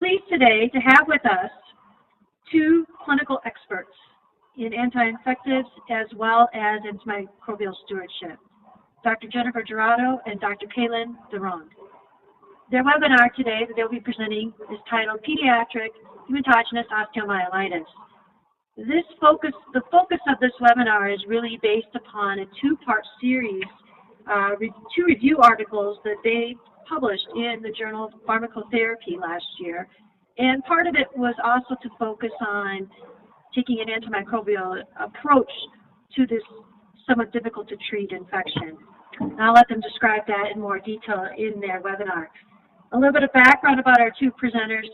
pleased today to have with us two clinical experts in anti-infectives as well as antimicrobial stewardship, Dr. Jennifer Girotto and Dr. Kailynn DeRonde. Their webinar today that they'll be presenting is titled Pediatric Hematogenous Osteomyelitis. The focus of this webinar is really based upon a two-part series, two review articles that they published in the Journal of Pharmacotherapy last year. And part of it was also to focus on taking an antimicrobial approach to this somewhat difficult to treat infection. And I'll let them describe that in more detail in their webinar. A little bit of background about our two presenters.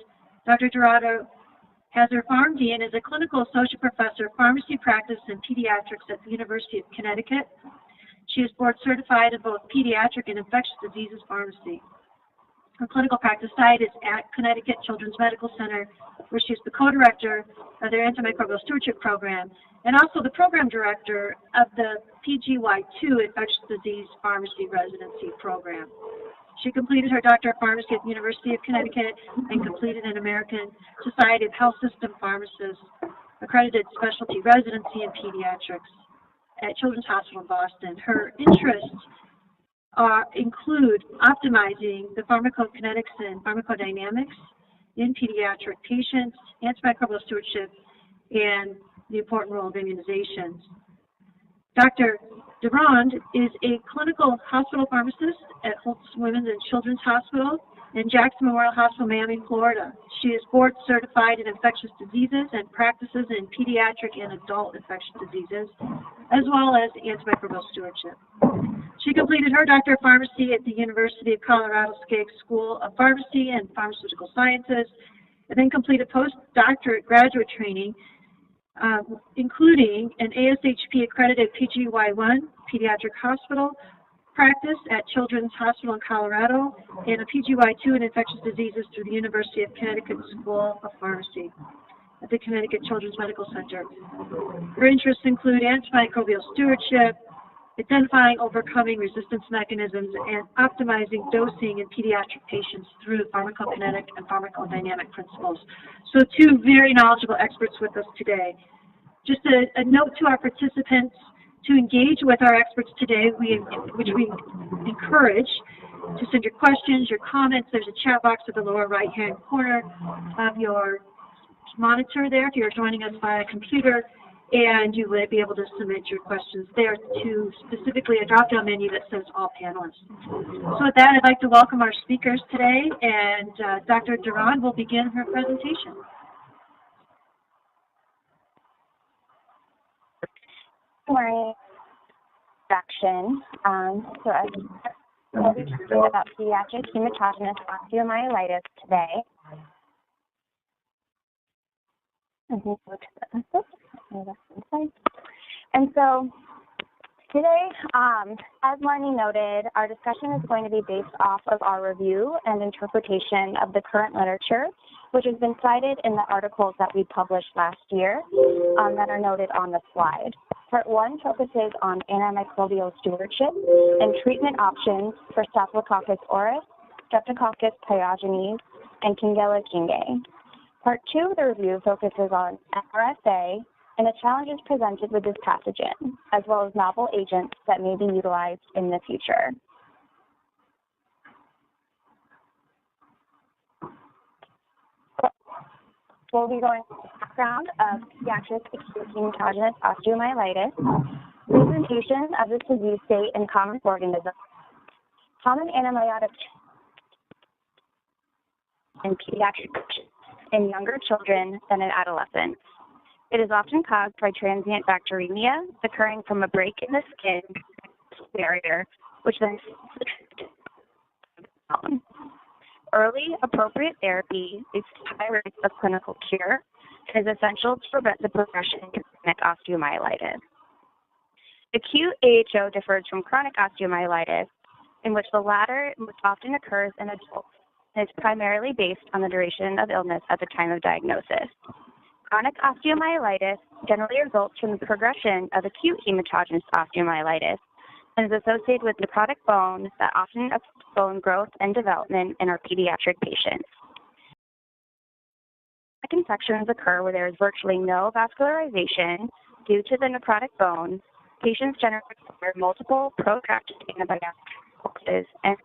Dr. Girotto has her PharmD and is a clinical associate professor of pharmacy practice and pediatrics at the University of Connecticut. She is board certified in both pediatric and infectious diseases pharmacy. Her clinical practice site is at Connecticut Children's Medical Center, where she is the co-director of their antimicrobial stewardship program and also the program director of the PGY2 infectious disease pharmacy residency program. She completed her Doctor of Pharmacy at the University of Connecticut and completed an American Society of Health System Pharmacists accredited specialty residency in pediatrics at Children's Hospital in Boston. Her interests include optimizing the pharmacokinetics and pharmacodynamics in pediatric patients, antimicrobial stewardship, and the important role of immunizations. Dr. DeRonde is a clinical hospital pharmacist at Holtz Women's and Children's Hospital and Jackson Memorial Hospital, Miami, Florida. She is board certified in infectious diseases and practices in pediatric and adult infectious diseases, as well as antimicrobial stewardship. She completed her Doctor of Pharmacy at the University of Colorado Skaggs School of Pharmacy and Pharmaceutical Sciences, and then completed postdoctorate graduate training, including an ASHP accredited PGY1 pediatric hospital practice at Children's Hospital in Colorado, and a PGY2 in infectious diseases through the University of Connecticut School of Pharmacy at the Connecticut Children's Medical Center. Her interests include antimicrobial stewardship, identifying, overcoming resistance mechanisms, and optimizing dosing in pediatric patients through pharmacokinetic and pharmacodynamic principles. So two very knowledgeable experts with us today. Just a note to our participants to engage with our experts today, which we encourage to send your questions, your comments. There's a chat box at the lower right-hand corner of your monitor there if you're joining us via computer, and you will be able to submit your questions there to specifically a drop-down menu that says all panelists. So with that, I'd like to welcome our speakers today, and Dr. DeRonde will begin her presentation. Morning introduction. So I'll be talking about pediatric hematogenous osteomyelitis today. And so today, as Marnie noted, our discussion is going to be based off of our review and interpretation of the current literature, which has been cited in the articles that we published last year that are noted on the slide. Part 1 focuses on antimicrobial stewardship and treatment options for Staphylococcus aureus, Streptococcus pyogenes, and Shigella kingae. Part 2 of the review focuses on MRSA and the challenges presented with this pathogen, as well as novel agents that may be utilized in the future. We'll be going to the background of pediatric acute hematogenous osteomyelitis, presentation of this disease state in common organisms, common antibiotic in pediatric patients in younger children than in adolescents. It is often caused by transient bacteremia occurring from a break in the skin barrier, which then early appropriate therapy is high risk of clinical cure and is essential to prevent the progression to chronic osteomyelitis. Acute AHO differs from chronic osteomyelitis, in which the latter most often occurs in adults and is primarily based on the duration of illness at the time of diagnosis. Chronic osteomyelitis generally results from the progression of acute hematogenous osteomyelitis and is associated with necrotic bone that often affects bone growth and development in our pediatric patients. infections occur where there is virtually no vascularization due to the necrotic bone, patients generally require multiple protracted antibiotic courses and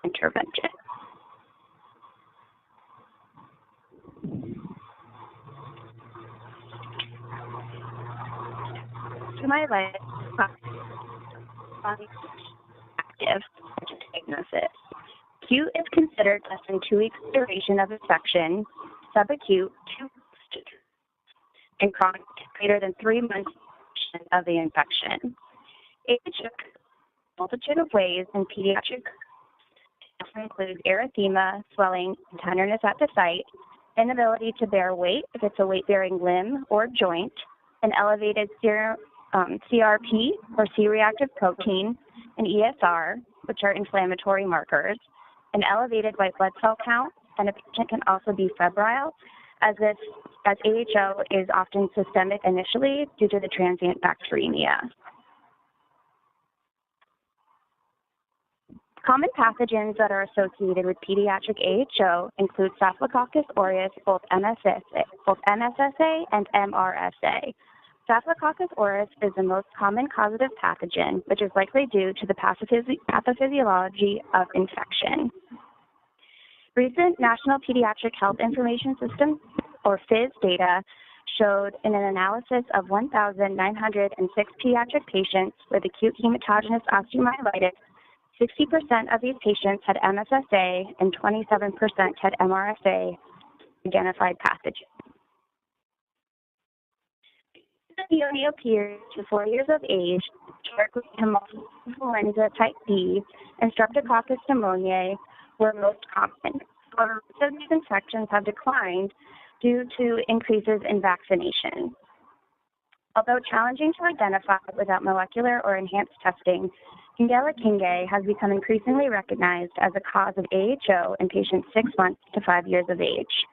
intervention. To my left, active diagnosis. Acute is considered less than 2 weeks duration of infection, subacute 2 weeks to 3, and chronic greater than 3 months of the infection. AHO multitude of ways in pediatric includes erythema, swelling, and tenderness at the site, inability to bear weight if it's a weight-bearing limb or joint, an elevated CRP or C-reactive protein, and ESR, which are inflammatory markers, an elevated white blood cell count, and a patient can also be febrile, as AHO is often systemic initially due to the transient bacteremia. Common pathogens that are associated with pediatric AHO include Staphylococcus aureus, both MSSA and MRSA. Staphylococcus aureus is the most common causative pathogen, which is likely due to the pathophysiology of infection. Recent National Pediatric Health Information System, or FIS data, showed in an analysis of 1,906 pediatric patients with acute hematogenous osteomyelitis, 60% of these patients had MSSA and 27% had MRSA identified pathogen. The neonatal period to 4 years of age, tuberculosis influenza type B and Streptococcus pneumoniae were most common. However, most of these infections have declined due to increases in vaccination. Although challenging to identify without molecular or enhanced testing, Shigella kingae has become increasingly recognized as a cause of AHO in patients 6 months to 5 years of age.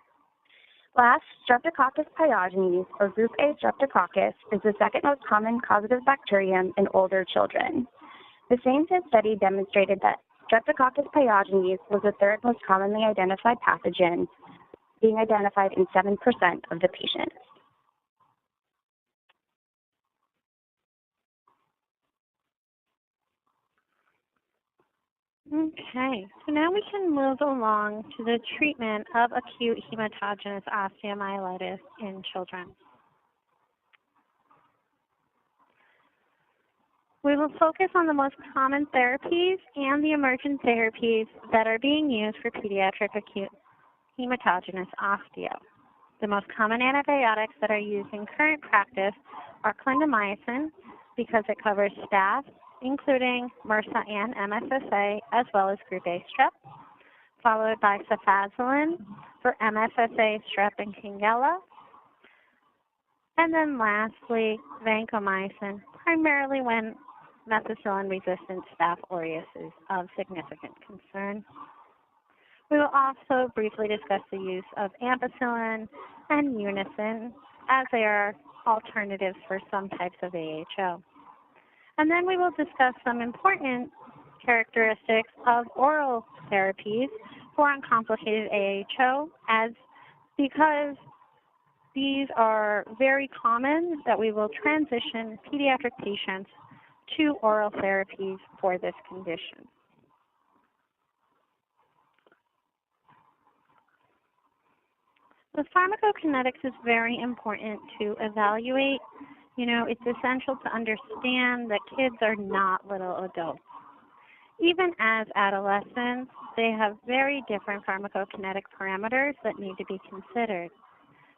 Last, Streptococcus pyogenes, or group A Streptococcus, is the second most common causative bacterium in older children. The same FIS study demonstrated that Streptococcus pyogenes was the third most commonly identified pathogen, being identified in 7% of the patients. Okay, so now we can move along to the treatment of acute hematogenous osteomyelitis in children. We will focus on the most common therapies and the emergent therapies that are being used for pediatric acute hematogenous osteo. The most common antibiotics that are used in current practice are clindamycin because it covers staph, including MRSA and MSSA, as well as group A strep, followed by cefazolin for MSSA, strep, and Shigella, and then lastly, vancomycin, primarily when methicillin-resistant Staph aureus is of significant concern. We will also briefly discuss the use of ampicillin and unicin, as they are alternatives for some types of AHO. And then we will discuss some important characteristics of oral therapies for uncomplicated AHO, because these are very common that we will transition pediatric patients to oral therapies for this condition. The pharmacokinetics is very important to evaluate. It's essential to understand that kids are not little adults. Even as adolescents, they have very different pharmacokinetic parameters that need to be considered.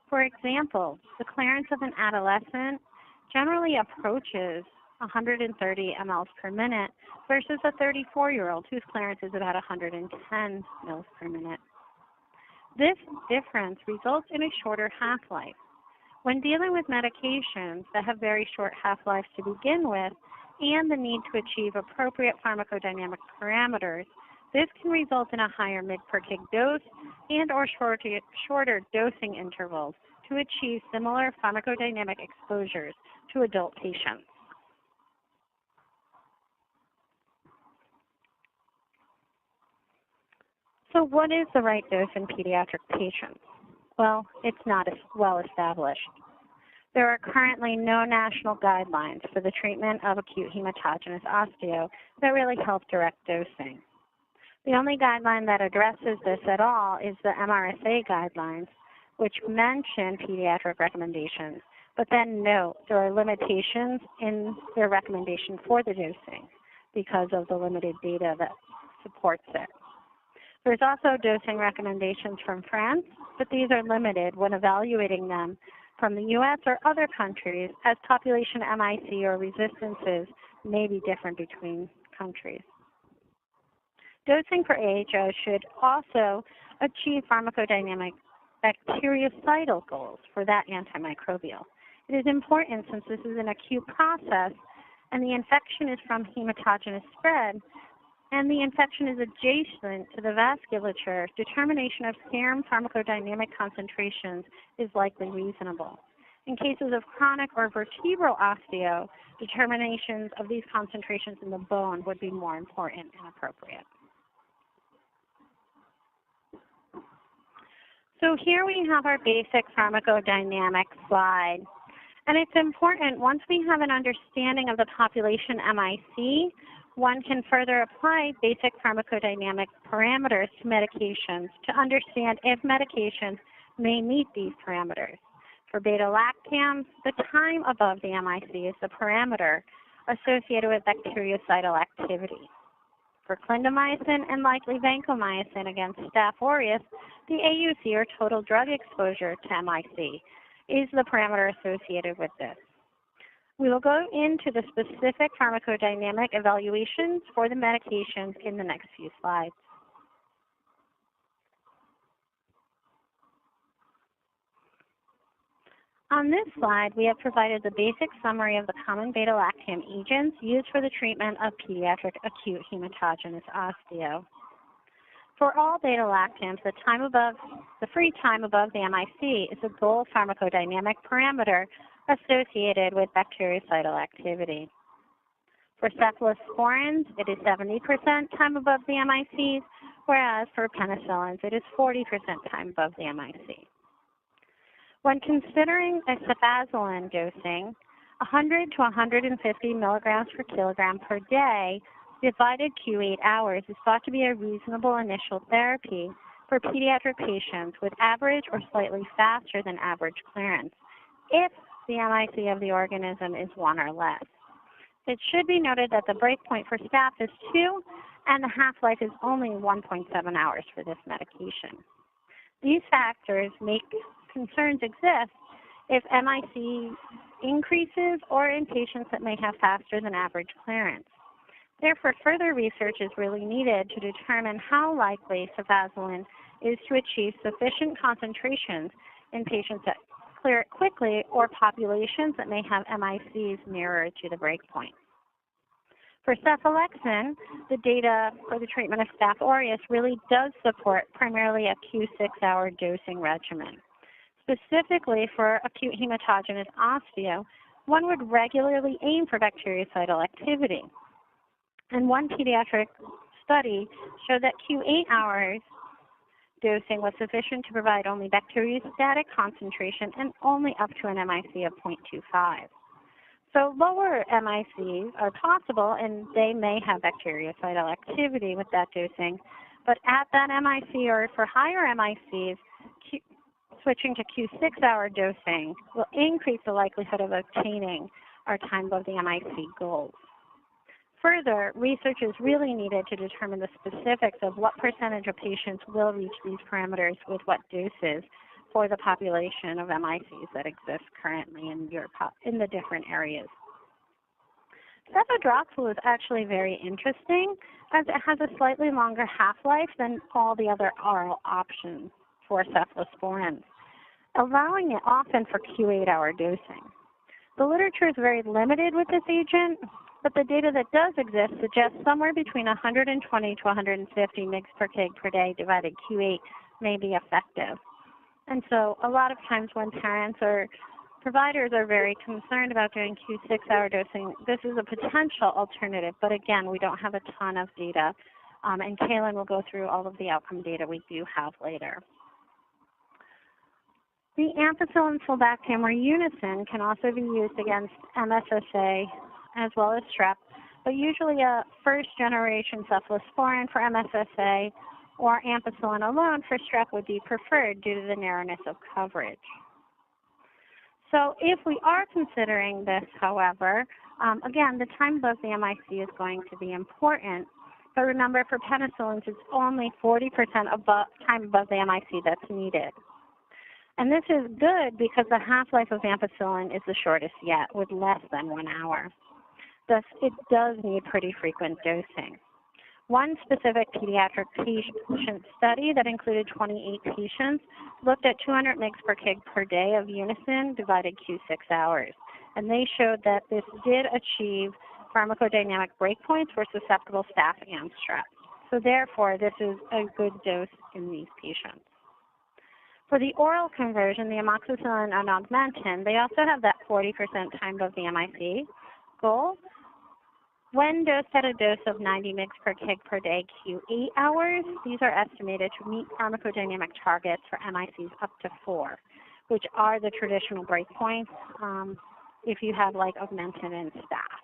For example, the clearance of an adolescent generally approaches 130 mLs per minute versus a 34-year-old whose clearance is about 110 mLs per minute. This difference results in a shorter half-life. When dealing with medications that have very short half-lives to begin with and the need to achieve appropriate pharmacodynamic parameters, this can result in a higher mg per kg dose and or shorter dosing intervals to achieve similar pharmacodynamic exposures to adult patients. So what is the right dose in pediatric patients? Well, it's not as well established. There are currently no national guidelines for the treatment of acute hematogenous osteo that really help direct dosing. The only guideline that addresses this at all is the MRSA guidelines, which mention pediatric recommendations, but then note there are limitations in their recommendation for the dosing because of the limited data that supports it. There's also dosing recommendations from France, but these are limited when evaluating them from the U.S. or other countries, as population MIC or resistances may be different between countries. Dosing for AHO should also achieve pharmacodynamic bactericidal goals for that antimicrobial. It is important, since this is an acute process and the infection is from hematogenous spread, and the infection is adjacent to the vasculature, determination of serum pharmacodynamic concentrations is likely reasonable. In cases of chronic or vertebral osteo, determinations of these concentrations in the bone would be more important and appropriate. So here we have our basic pharmacodynamic slide. And it's important, once we have an understanding of the population MIC, one can further apply basic pharmacodynamic parameters to medications to understand if medications may meet these parameters. For beta-lactams, the time above the MIC is the parameter associated with bactericidal activity. For clindamycin and likely vancomycin against Staph aureus, the AUC, or total drug exposure to MIC, is the parameter associated with this. We will go into the specific pharmacodynamic evaluations for the medications in the next few slides. On this slide, we have provided the basic summary of the common beta-lactam agents used for the treatment of pediatric acute hematogenous osteo. For all beta-lactams, the free time above the MIC is a goal pharmacodynamic parameter associated with bactericidal activity. For cephalosporins, it is 70% time above the MICs, whereas for penicillins, it is 40% time above the MIC. When considering a cefazolin dosing, 100 to 150 milligrams per kilogram per day divided Q8 hours is thought to be a reasonable initial therapy for pediatric patients with average or slightly faster than average clearance, if the MIC of the organism is 1 or less. It should be noted that the breakpoint for staph is 2, and the half-life is only 1.7 hours for this medication. These factors make concerns exist if MIC increases or in patients that may have faster than average clearance. Therefore, further research is really needed to determine how likely cefazolin is to achieve sufficient concentrations in patients that clear it quickly or populations that may have MICs nearer to the breakpoint. For cephalexin, the data for the treatment of Staph aureus really does support primarily a Q6-hour dosing regimen. Specifically for acute hematogenous osteo, one would regularly aim for bactericidal activity. And one pediatric study showed that Q8 hours dosing was sufficient to provide only bacteriostatic concentration and only up to an MIC of 0.25. So lower MICs are possible, and they may have bactericidal activity with that dosing, but at that MIC or for higher MICs, switching to Q6-hour dosing will increase the likelihood of obtaining our time above the MIC goals. Further, research is really needed to determine the specifics of what percentage of patients will reach these parameters with what doses for the population of MICs that exist currently in the different areas. Cephadroxil is actually very interesting, as it has a slightly longer half-life than all the other oral options for cephalosporins, allowing it often for Q8-hour dosing. The literature is very limited with this agent, but the data that does exist suggests somewhere between 120 to 150 mg per kg per day divided Q8 may be effective. And so a lot of times when parents or providers are very concerned about doing Q6-hour dosing, this is a potential alternative, but again, we don't have a ton of data, and Kailynn will go through all of the outcome data we do have later. The ampicillin, sulbactam, or unicin can also be used against MSSA as well as strep, but usually a first-generation cephalosporin for MSSA or ampicillin alone for strep would be preferred due to the narrowness of coverage. So if we are considering this, however, again, the time above the MIC is going to be important, but remember for penicillins, it's only 40% time above the MIC that's needed. And this is good because the half-life of ampicillin is the shortest yet, with less than 1 hour. Thus, it does need pretty frequent dosing. One specific pediatric patient study that included 28 patients looked at 200 mg per kg per day of unicin divided Q6 hours. And they showed that this did achieve pharmacodynamic breakpoints for susceptible staph and strep. So therefore, this is a good dose in these patients. For the oral conversion, the amoxicillin and augmentin, they also have that 40% time above the MIC goal. When dosed at a dose of 90 mg per kg per day Q8 hours, these are estimated to meet pharmacodynamic targets for MICs up to 4, which are the traditional breakpoints if you have like augmentin and staph.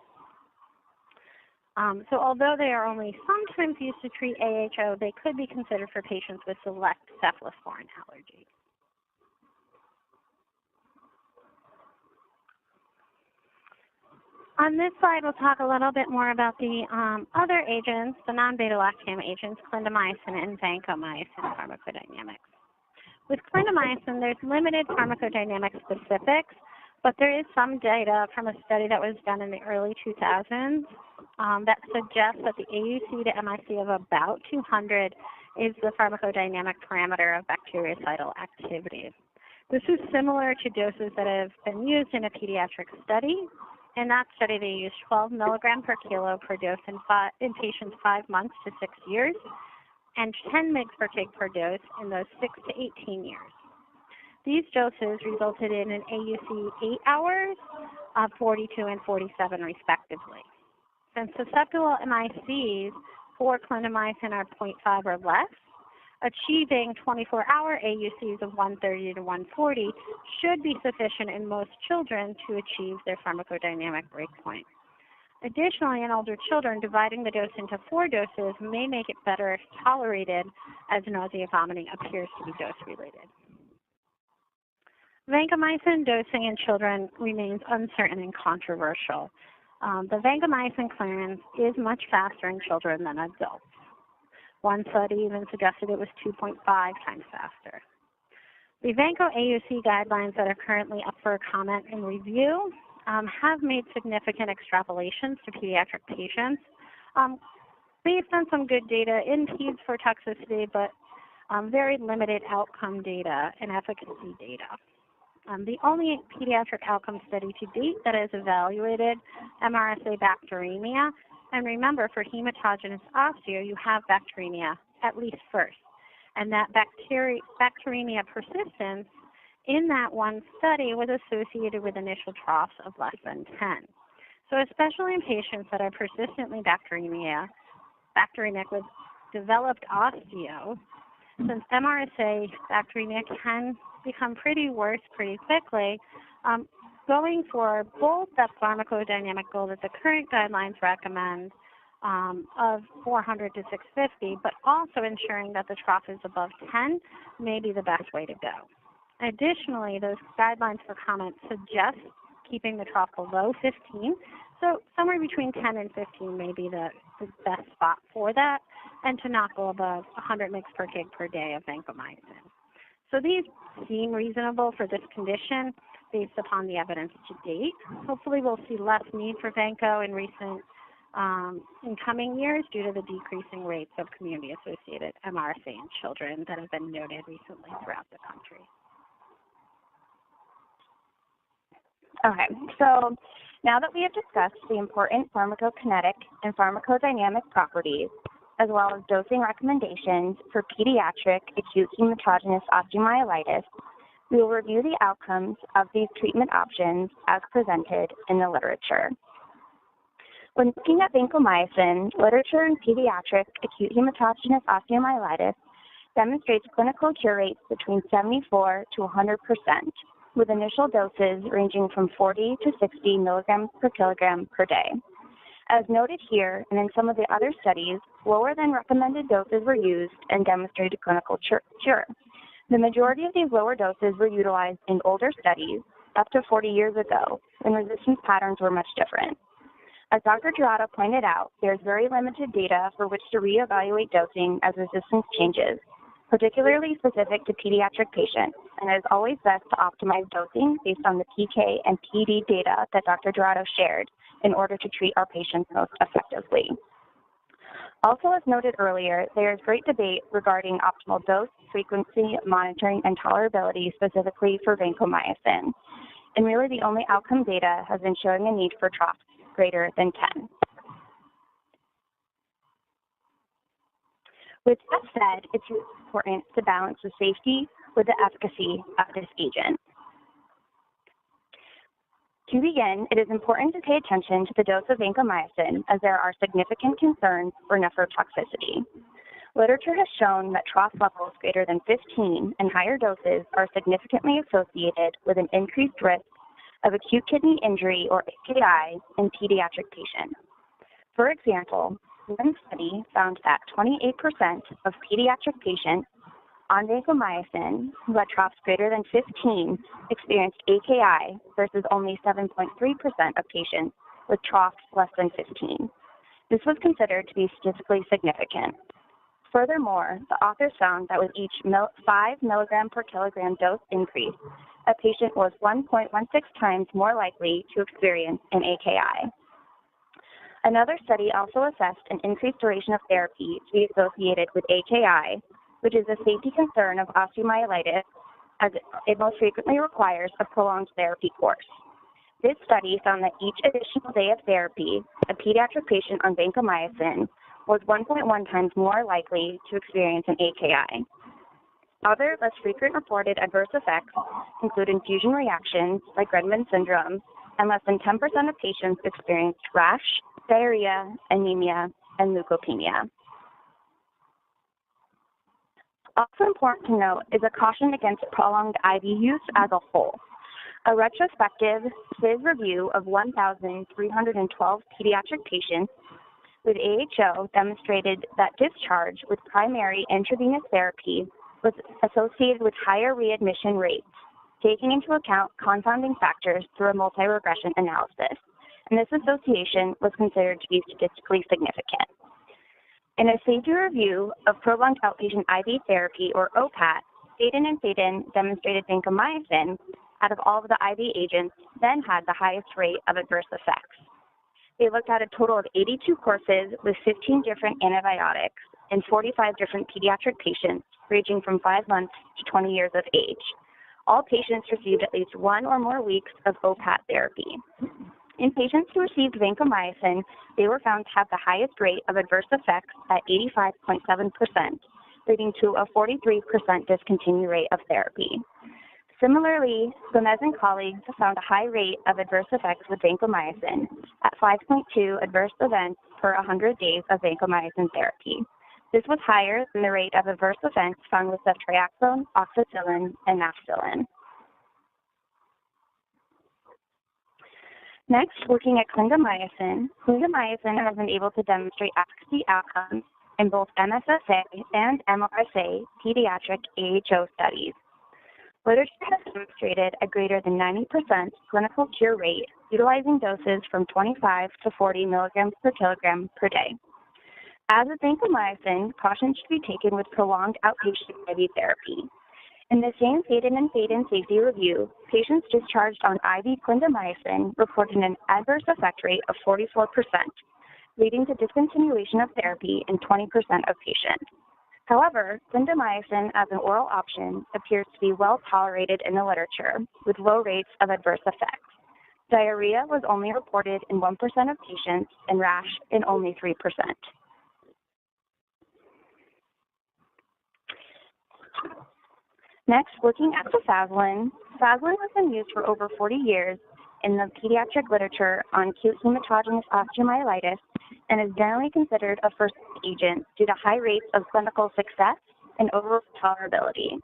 So although they are only sometimes used to treat AHO, they could be considered for patients with select cephalosporin allergy. On this slide, we'll talk a little bit more about the other agents, the non-beta-lactam agents, clindamycin and vancomycin pharmacodynamics. With clindamycin, there's limited pharmacodynamic specifics, but there is some data from a study that was done in the early 2000s that suggests that the AUC to MIC of about 200 is the pharmacodynamic parameter of bactericidal activity. This is similar to doses that have been used in a pediatric study. In that study, they used 12 milligrams per kilo per dose in patients 5 months to 6 years, and 10 mg per kg per dose in those 6 to 18 years. These doses resulted in an AUC 8 hours of 42 and 47 respectively. Since susceptible MICs for clindamycin are 0.5 or less, achieving 24-hour AUCs of 130 to 140 should be sufficient in most children to achieve their pharmacodynamic breakpoint. Additionally, in older children, dividing the dose into 4 doses may make it better tolerated, as nausea and vomiting appears to be dose-related. Vancomycin dosing in children remains uncertain and controversial. The vancomycin clearance is much faster in children than adults. One study even suggested it was 2.5 times faster. The Vanco AUC guidelines that are currently up for comment and review have made significant extrapolations to pediatric patients based on some good data in peds for toxicity, but very limited outcome data and efficacy data. The only pediatric outcome study to date that has evaluated MRSA bacteremia, and remember, for hematogenous osteo, you have bacteremia at least first. And that bacteremia persistence in that one study was associated with initial troughs of less than 10. So especially in patients that are persistently bacteremic with developed osteo, since MRSA bacteremia can become pretty worse pretty quickly, going for both that pharmacodynamic goal that the current guidelines recommend of 400 to 650, but also ensuring that the trough is above 10 may be the best way to go. Additionally, those guidelines for comment suggest keeping the trough below 15, so somewhere between 10 and 15 may be the best spot for that, and to not go above 100 mg per kg per day of vancomycin. So these seem reasonable for this condition based upon the evidence to date. Hopefully we'll see less need for Vanco in coming years due to the decreasing rates of community-associated MRSA in children that have been noted recently throughout the country. Okay, so now that we have discussed the important pharmacokinetic and pharmacodynamic properties, as well as dosing recommendations for pediatric acute hematogenous osteomyelitis, we will review the outcomes of these treatment options as presented in the literature. When looking at vancomycin, literature in pediatric acute hematogenous osteomyelitis demonstrates clinical cure rates between 74 to 100%, with initial doses ranging from 40 to 60 milligrams per kilogram per day. As noted here and in some of the other studies, lower than recommended doses were used and demonstrated clinical cure. The majority of these lower doses were utilized in older studies up to 40 years ago, when resistance patterns were much different. As Dr. Girotto pointed out, there is very limited data for which to reevaluate dosing as resistance changes, particularly specific to pediatric patients, and it is always best to optimize dosing based on the PK and PD data that Dr. Girotto shared in order to treat our patients most effectively. Also, as noted earlier, there is great debate regarding optimal dose, frequency, monitoring, and tolerability specifically for vancomycin. And really the only outcome data has been showing a need for troughs greater than 10. With that said, it's important to balance the safety with the efficacy of this agent. To begin, it is important to pay attention to the dose of vancomycin as there are significant concerns for nephrotoxicity. Literature has shown that trough levels greater than 15 and higher doses are significantly associated with an increased risk of acute kidney injury or AKI in pediatric patients. For example, one study found that 28% of pediatric patients on vancomycin who had troughs greater than 15 experienced AKI versus only 7.3% of patients with troughs less than 15. This was considered to be statistically significant. Furthermore, the authors found that with each 5 milligram per kilogram dose increase, a patient was 1.16 times more likely to experience an AKI. Another study also assessed an increased duration of therapy to be associated with AKI, which is a safety concern of osteomyelitis, as it most frequently requires a prolonged therapy course. This study found that each additional day of therapy, a pediatric patient on vancomycin was 1.1 times more likely to experience an AKI. Other less frequent reported adverse effects include infusion reactions like Redmond syndrome, and less than 10% of patients experienced rash, diarrhea, anemia, and leukopenia. Also important to note is a caution against prolonged IV use as a whole. A retrospective CIS review of 1,312 pediatric patients with AHO demonstrated that discharge with primary intravenous therapy was associated with higher readmission rates, taking into account confounding factors through a multi-regression analysis, and this association was considered to be statistically significant. In a safety review of prolonged outpatient IV therapy, or OPAT, Faden and Faden demonstrated vancomycin, out of all of the IV agents, then had the highest rate of adverse effects. They looked at a total of 82 courses with 15 different antibiotics in 45 different pediatric patients ranging from 5 months to 20 years of age. All patients received at least 1 or more weeks of OPAT therapy. In patients who received vancomycin, they were found to have the highest rate of adverse effects at 85.7%, leading to a 43% discontinue rate of therapy. Similarly, Gomez and colleagues found a high rate of adverse effects with vancomycin at 5.2 adverse events per 100 days of vancomycin therapy. This was higher than the rate of adverse events found with ceftriaxone, oxacillin, and nafcillin. Next, looking at clindamycin, clindamycin has been able to demonstrate efficacy outcomes in both MSSA and MRSA pediatric AHO studies. Literature has demonstrated a greater than 90% clinical cure rate utilizing doses from 25 to 40 milligrams per kilogram per day. As with vancomycin, caution should be taken with prolonged outpatient IV therapy. In the same Faden and Faden safety review, patients discharged on IV clindamycin reported an adverse effect rate of 44%, leading to discontinuation of therapy in 20% of patients. However, clindamycin as an oral option appears to be well tolerated in the literature, with low rates of adverse effects. Diarrhea was only reported in 1% of patients and rash in only 3%. Next, looking at cefazolin, cefazolin has been used for over 40 years in the pediatric literature on acute hematogenous osteomyelitis and is generally considered a first agent due to high rates of clinical success and overall tolerability.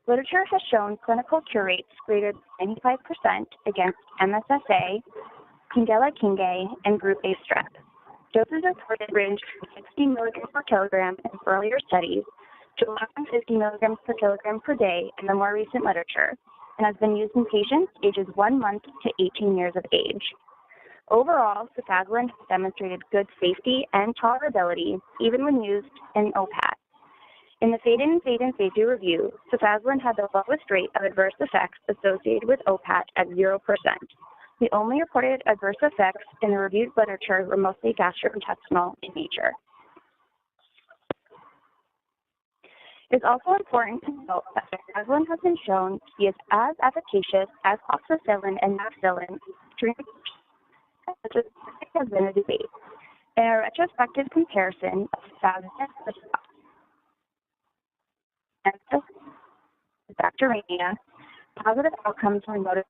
Literature has shown clinical cure rates greater than 95% against MSSA, Shigella kingae, and Group A strep. Doses reported range from 60 milligrams per kilogram in earlier studies to 150 milligrams per kilogram per day in the more recent literature, and has been used in patients ages 1 month to 18 years of age. Overall, cefazolin has demonstrated good safety and tolerability, even when used in OPAT. In the Fade-In and Fade-In safety review, cefazolin had the lowest rate of adverse effects associated with OPAT at 0%. The only reported adverse effects in the reviewed literature were mostly gastrointestinal in nature. It's also important to note that cefazolin has been shown to be as efficacious as oxacillin and nafcillin during has been a debate. In a retrospective comparison of cefazolin versus bacteremia, positive outcomes were noted.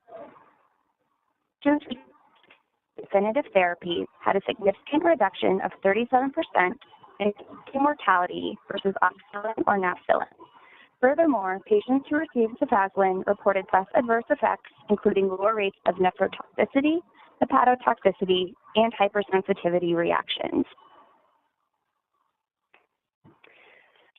Definitive therapy had a significant reduction of 37% in mortality versus oxacillin or nafcillin. Furthermore, patients who received cefazolin reported less adverse effects, including lower rates of nephrotoxicity, hepatotoxicity, and hypersensitivity reactions.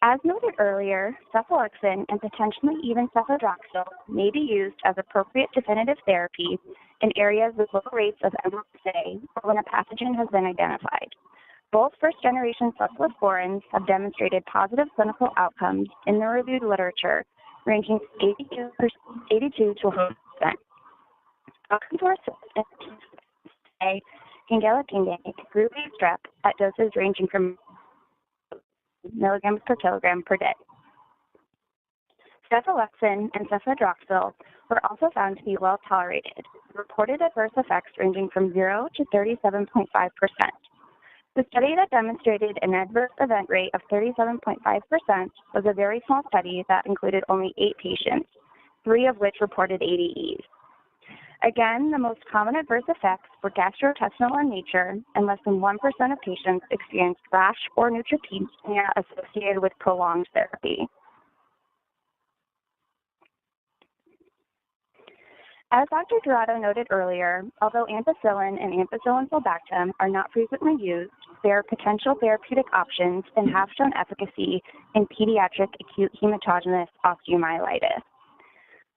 As noted earlier, cephalexin and potentially even cefadroxil may be used as appropriate definitive therapy in areas with low rates of MRSA or when a pathogen has been identified. Both first-generation cephalosporins have demonstrated positive clinical outcomes in the reviewed literature, ranging from 82 to 100%. Outcomes were assessed Shigella kingae, Group A strep at doses ranging from milligrams per kilogram per day. Cephalexin and cefadroxil were also found to be well tolerated, reported adverse effects ranging from 0 to 37.5%. The study that demonstrated an adverse event rate of 37.5% was a very small study that included only 8 patients, 3 of which reported ADEs. Again, the most common adverse effects were gastrointestinal in nature, and less than 1% of patients experienced rash or neutropenia associated with prolonged therapy. As Dr. Girotto noted earlier, although ampicillin and ampicillin sulbactam are not frequently used, they are potential therapeutic options and have shown efficacy in pediatric acute hematogenous osteomyelitis.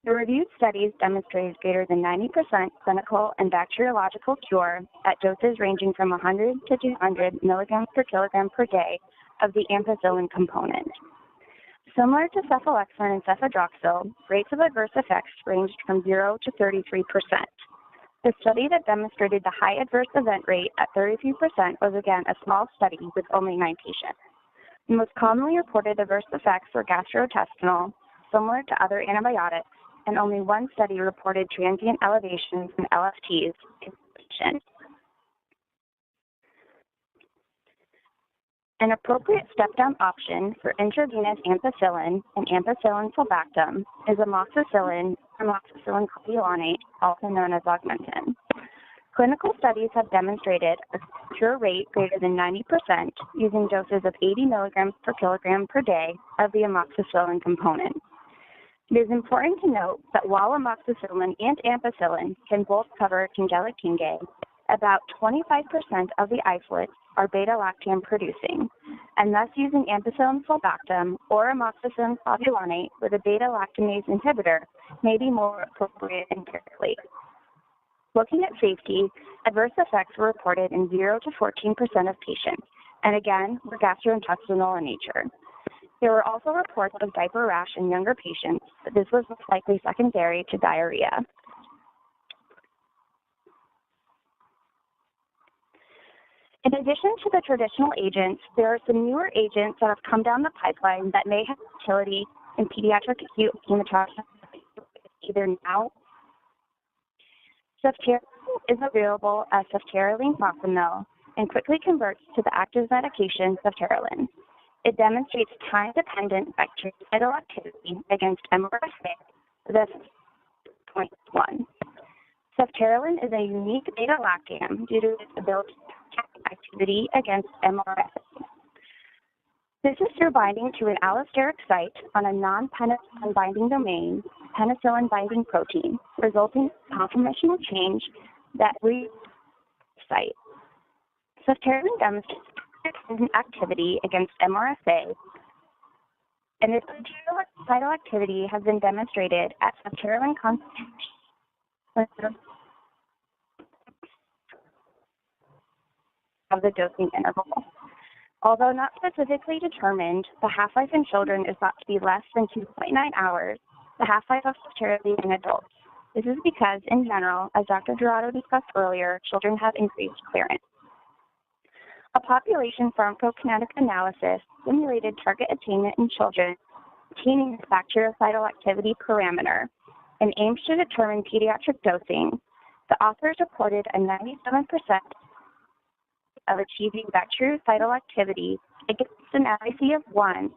The reviewed studies demonstrated greater than 90% clinical and bacteriological cure at doses ranging from 100 to 200 milligrams per kilogram per day of the ampicillin component. Similar to cephalexin and cefadroxil, rates of adverse effects ranged from 0 to 33%. The study that demonstrated the high adverse event rate at 33% was again a small study with only 9 patients. The most commonly reported adverse effects were gastrointestinal, similar to other antibiotics, and only 1 study reported transient elevations in LFTs in patients. An appropriate step-down option for intravenous ampicillin and ampicillin sulbactam is amoxicillin or amoxicillin clavulanate, also known as Augmentin. Clinical studies have demonstrated a cure rate greater than 90% using doses of 80 milligrams per kilogram per day of the amoxicillin component. It is important to note that while amoxicillin and ampicillin can both cover Shigella kingae, about 25% of the isolates are beta-lactam producing, and thus using ampicillin sulbactam or amoxicillin clavulanate with a beta-lactamase inhibitor may be more appropriate empirically. Looking at safety, adverse effects were reported in 0 to 14% of patients, and again, were gastrointestinal in nature. There were also reports of diaper rash in younger patients, but this was most likely secondary to diarrhea. In addition to the traditional agents, there are some newer agents that have come down the pipeline that may have utility in pediatric acute hematogenous either now. Ceftaroline is available as ceftaroline mofetil and quickly converts to the active medication ceftaroline. It demonstrates time-dependent bactericidal activity against MRSA with a 0.1. Ceftaroline is a unique beta-lactam due to its ability to attack activity against MRSA. This is through binding to an allosteric site on a non-penicillin binding domain, penicillin binding protein, resulting in conformational change that site. Ceftaroline demonstrates activity against MRSA, and its cytal activity has been demonstrated at ceftaroline concentration of the dosing interval. Although not specifically determined, the half-life in children is thought to be less than 2.9 hours, the half-life of ceftaroline in adults. This is because, in general, as Dr. Girotto discussed earlier, children have increased clearance. A population pharmacokinetic analysis simulated target attainment in children attaining this bactericidal activity parameter and aims to determine pediatric dosing. The authors reported a 97% of achieving bactericidal activity against an MIC of 1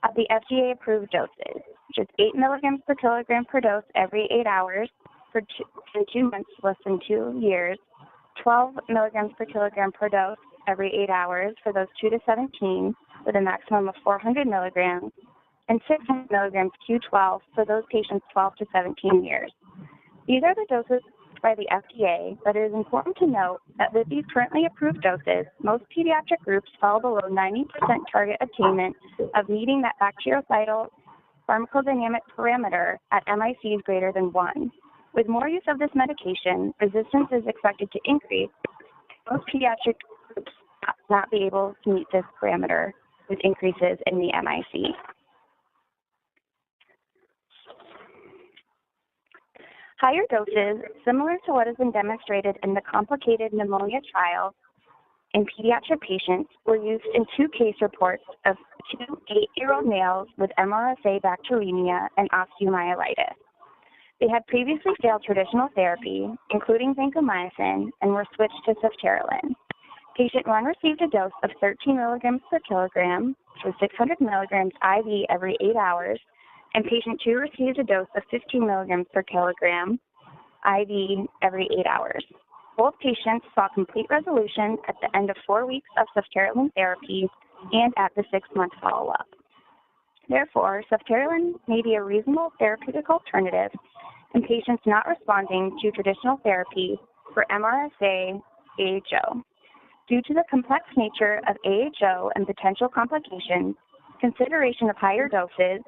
of the FDA-approved doses, which is 8 milligrams per kilogram per dose every 8 hours for 2 months to less than 2 years, 12 milligrams per kilogram per dose every 8 hours for those 2 to 17 with a maximum of 400 milligrams, and 600 milligrams Q12 for those patients 12 to 17 years. These are the doses by the FDA, but it is important to note that with these currently approved doses, most pediatric groups fall below 90% target attainment of meeting that bactericidal pharmacodynamic parameter at MICs greater than 1. With more use of this medication, resistance is expected to increase. Most pediatric groups will not be able to meet this parameter with increases in the MIC. Higher doses, similar to what has been demonstrated in the complicated pneumonia trial in pediatric patients, were used in 2 case reports of 2 8-year-old males with MRSA bacteremia and osteomyelitis. They had previously failed traditional therapy, including vancomycin, and were switched to ceftaroline. Patient 1 received a dose of 13 milligrams per kilogram, which was 600 milligrams IV every 8 hours, and patient 2 received a dose of 15 milligrams per kilogram IV every 8 hours. Both patients saw complete resolution at the end of 4 weeks of ceftaroline therapy and at the 6-month follow-up. Therefore, ceftaroline may be a reasonable therapeutic alternative in patients not responding to traditional therapy for MRSA AHO. Due to the complex nature of AHO and potential complications, consideration of higher doses,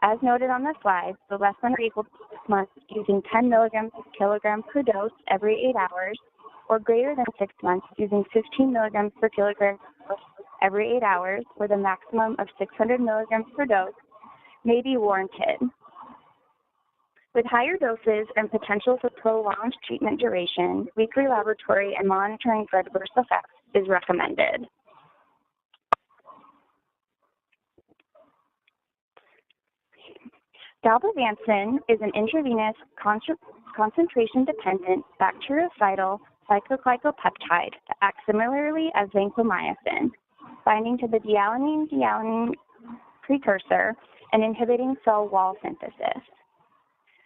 as noted on the slide, so less than or equal to 6 months using 10 milligrams per kilogram per dose every 8 hours, or greater than 6 months using 15 milligrams per kilogram every 8 hours with a maximum of 600 milligrams per dose, may be warranted. With higher doses and potential for prolonged treatment duration, weekly laboratory and monitoring for adverse effects is recommended. Dalbavancin is an intravenous concentration-dependent bactericidal cycloglycopeptide that acts similarly as vancomycin, binding to the dealanine precursor and inhibiting cell wall synthesis.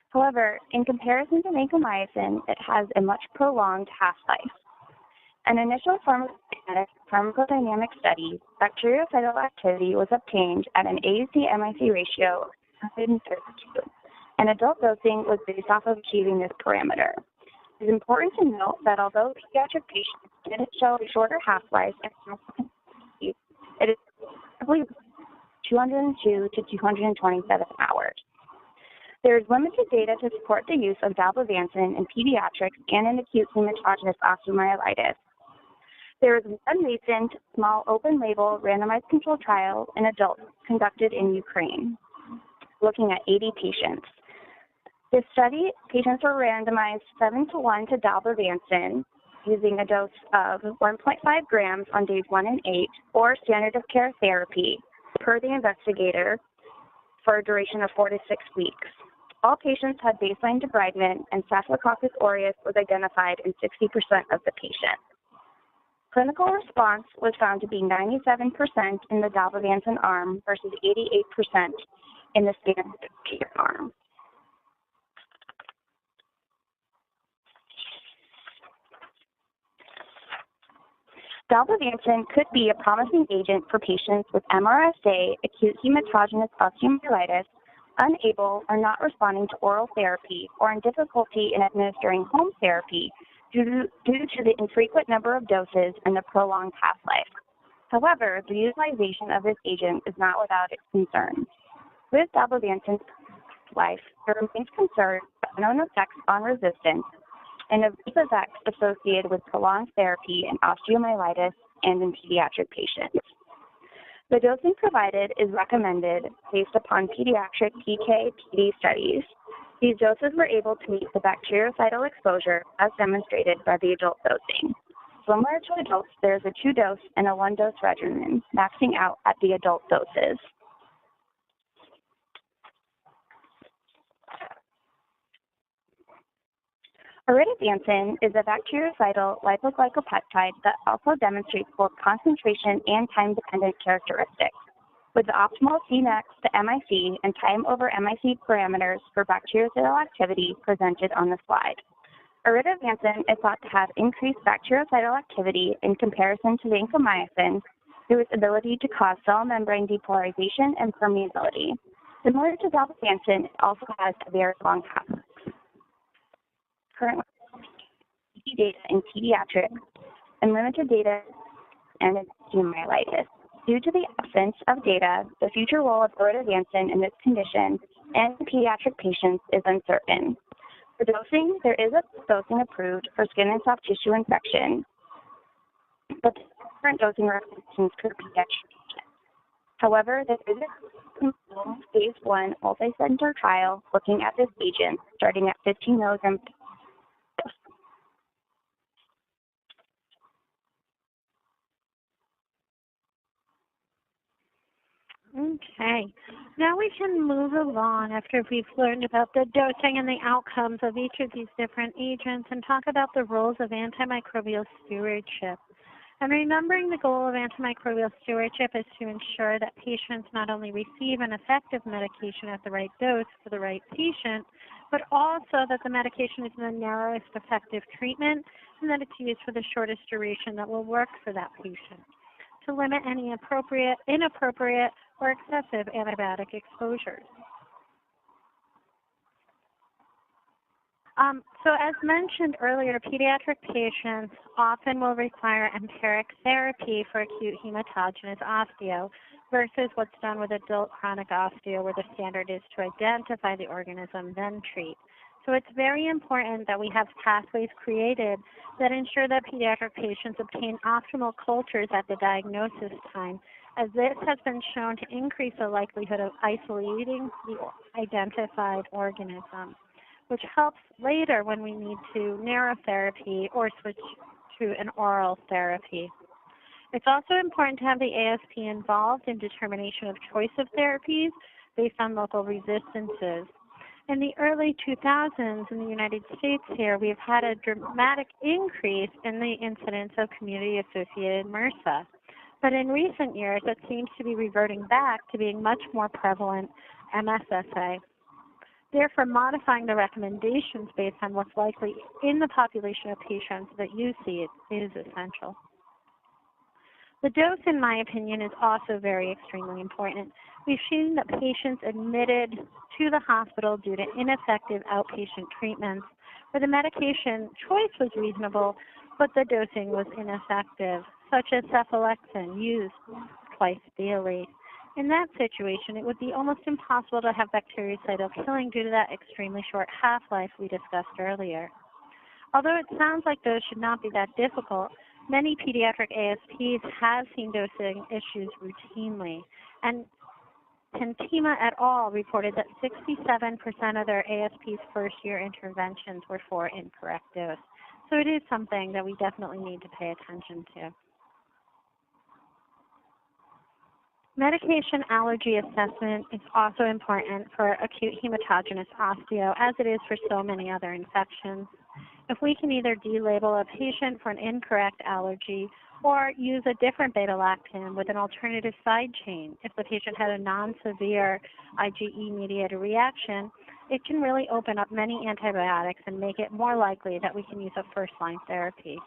However, in comparison to vancomycin, it has a much prolonged half-life. An initial pharmacodynamic study, bactericidal activity was obtained at an AUC-MIC ratio of 132, and adult dosing was based off of achieving this parameter. It is important to note that although pediatric patients did show a shorter half-life, it is probably 202 to 227 hours. There is limited data to support the use of dalbavancin in pediatrics and in acute hematogenous osteomyelitis. There is one recent small open-label randomized controlled trial in adults conducted in Ukraine, looking at 80 patients. This study, patients were randomized 7-to-1 to dalbavancin using a dose of 1.5 grams on days 1 and 8, or standard of care therapy per the investigator for a duration of 4 to 6 weeks. All patients had baseline debridement, and Staphylococcus aureus was identified in 60% of the patients. Clinical response was found to be 97% in the dalbavancin arm versus 88% in the standard of care arm. Dalbavancin could be a promising agent for patients with MRSA, acute hematogenous osteomyelitis, unable or not responding to oral therapy, or in difficulty in administering home therapy due to the infrequent number of doses and the prolonged half-life. However, the utilization of this agent is not without its concerns. With dalbavancin's life, there remains concern about known effects on resistance and of these effects associated with prolonged therapy in osteomyelitis and in pediatric patients. The dosing provided is recommended based upon pediatric PK/PD studies. These doses were able to meet the bactericidal exposure as demonstrated by the adult dosing. Similar to adults, there is a 2-dose and a 1-dose regimen, maxing out at the adult doses. Iridovancin is a bactericidal lipoglycopeptide that also demonstrates both concentration and time-dependent characteristics, with the optimal Cmax to MIC and time over MIC parameters for bactericidal activity presented on the slide. Iridovancin is thought to have increased bactericidal activity in comparison to vancomycin through its ability to cause cell membrane depolarization and permeability. Similar to dalbavancin, it also has a very long half-life. Currently, data in pediatrics and limited data and in osteomyelitis. Due to the absence of data, the future role of iridovancin in this condition and in pediatric patients is uncertain. For dosing, there is a dosing approved for skin and soft tissue infection, but different dosing recommendations for pediatric patients. However, there is a phase 1 multi-center trial looking at this agent starting at 15 milligrams. Okay, now we can move along after we've learned about the dosing and the outcomes of each of these different agents and talk about the roles of antimicrobial stewardship. And remembering the goal of antimicrobial stewardship is to ensure that patients not only receive an effective medication at the right dose for the right patient, but also that the medication is the narrowest effective treatment and that it's used for the shortest duration that will work for that patient to limit any inappropriate, or excessive antibiotic exposures. So as mentioned earlier, pediatric patients often will require empiric therapy for acute hematogenous osteo versus what's done with adult chronic osteo, where the standard is to identify the organism, then treat. So it's very important that we have pathways created that ensure that pediatric patients obtain optimal cultures at the diagnosis time, as this has been shown to increase the likelihood of isolating the identified organism, which helps later when we need to narrow therapy or switch to an oral therapy. It's also important to have the ASP involved in determination of choice of therapies based on local resistances. In the early 2000s in the United States here, we've had a dramatic increase in the incidence of community-associated MRSA. But in recent years, it seems to be reverting back to being much more prevalent MSSA. Therefore, modifying the recommendations based on what's likely in the population of patients that you see is essential. The dose, in my opinion, is also extremely important. We've seen that patients admitted to the hospital due to ineffective outpatient treatments where the medication choice was reasonable, but the dosing was ineffective, such as cephalexin used twice daily. In that situation, it would be almost impossible to have bactericidal killing due to that extremely short half-life we discussed earlier. Although it sounds like those should not be that difficult, many pediatric ASPs have seen dosing issues routinely, and Pentima et al. Reported that 67% of their ASP's first-year interventions were for incorrect dose. So it is something that we definitely need to pay attention to. Medication allergy assessment is also important for acute hematogenous osteo, as it is for so many other infections. If we can either delabel a patient for an incorrect allergy or use a different beta-lactam with an alternative side chain, if the patient had a non-severe IgE-mediated reaction, it can really open up many antibiotics and make it more likely that we can use a first-line therapy.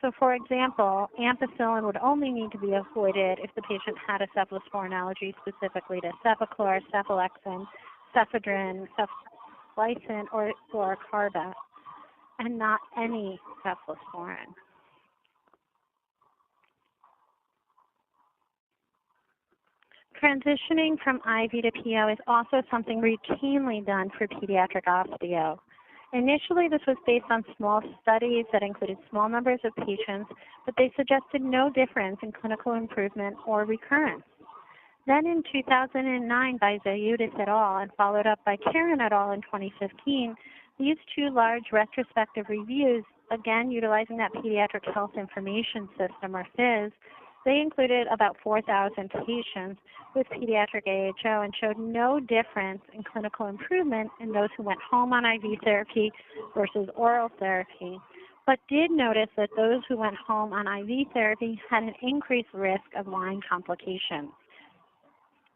So for example, ampicillin would only need to be avoided if the patient had a cephalosporin allergy, specifically to cefaclor, cephalexin, cephedrine, cephalizin, or carbac, and not any cephalosporin. Transitioning from IV to PO is also something routinely done for pediatric osteo. Initially, this was based on small studies that included small numbers of patients, but they suggested no difference in clinical improvement or recurrence. Then in 2009 by Zayudis et al. And followed up by Karen et al. In 2015, these two large retrospective reviews, again utilizing that Pediatric Health Information System, or PHIS, they included about 4,000 patients with pediatric AHO and showed no difference in clinical improvement in those who went home on IV therapy versus oral therapy, but did notice that those who went home on IV therapy had an increased risk of line complications,